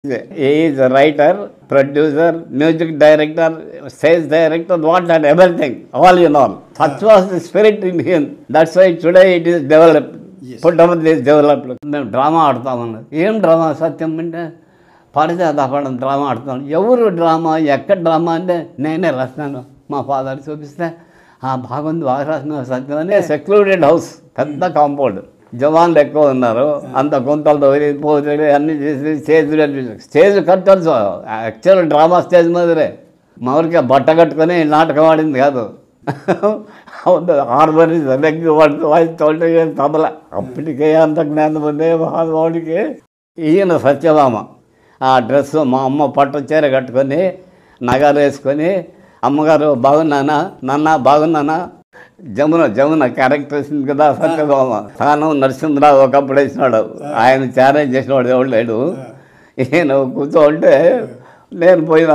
He is a writer, producer, music director, stage director, what and everything, all in all. Such was the spirit in him. That's why today it is developed. Yes. Put up this developed. మేము drama ఆడతామన్నారు. ఏం drama సత్యం అంటే పడితే అదపడం drama ఆడుతాను. ఎవరు drama ఎక్కడ drama అంటే నేనే రాసినాను. మా ఫాదర్ చూపిస్తే బాగుంది బాగా రాసిన సత్యం అని సెక్లూడెడ్ హౌస్, పెద్ద కాంపౌండ్, జవాన్లు ఎక్కువ ఉన్నారు, అంత గుంతలతో పోతే అన్నీ చేసి స్టేజ్ కట్టాల్సి యాక్చువల్ డ్రామా స్టేజ్ మాదిరే. మా ఊరికి బట్ట కట్టుకొని నాటకం ఆడింది కాదు. హార్మోని వాయిస్తుంటే తబల. అప్పటికే అంత జ్ఞానం ఉంది వాడికి. ఈయన సత్యభామ ఆ డ్రెస్ మా అమ్మ పట్టు చీర కట్టుకొని నగలు వేసుకొని, అమ్మగారు బాగున్నానా, నాన్న బాగున్నానా, జమున క్యారెక్టర్ వేసింది కదా సత్యభామ. తాను నరసింహరావు ఒకప్పుడు వేసినాడు, ఆయన ఛాలెంజ్ చేసినాడు ఎవడు లేడు. ఈయన కూర్చోంటే నేను పోయిన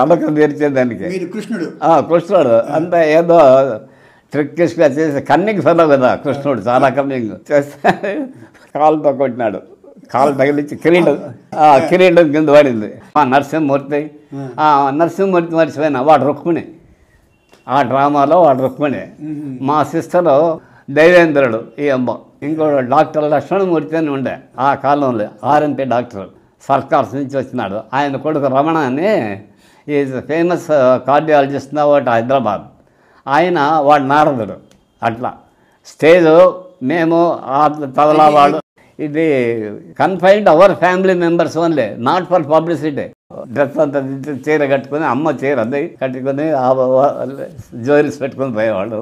అడక తీర్చేదానికి. కృష్ణుడు అంతా ఏదో ట్రిక్కిష్గా చేసి కన్నింగ్ ఫెలో కదా కృష్ణుడు, చాలా కన్నింగ్ చేస్తే కాలుతో కొట్టినాడు. కాలు తగిలించి కిరీటం కింద పడింది. నరసింహమూర్తి మర్చిపోయినా వాడు రుక్మిణి. ఆ డ్రామాలో వాడు రుక్మిణి. మా సిస్టరు దైవేంద్రుడు ఈ అమ్మ. ఇంకోటి డాక్టర్ లక్ష్మణమూర్తి అని ఉండే ఆ కాలంలో, ఆర్ఎంపీ డాక్టర్, సర్కార్స్ నుంచి వచ్చినాడు. ఆయన కొడుకు రమణ అని ఈజ్ ఫేమస్ కార్డియాలజిస్ట్ ఒకటి హైదరాబాద్. ఆయన వాడు నారదుడు. అట్లా స్టేజు మేము తబలావాడు. ఇది confined our family members only, not for publicity. Dress అంతా చీర కట్టుకొని, అమ్మ చీర అది కట్టుకొని జ్యువెలరీస్ పెట్టుకొని పోయేవాళ్ళు.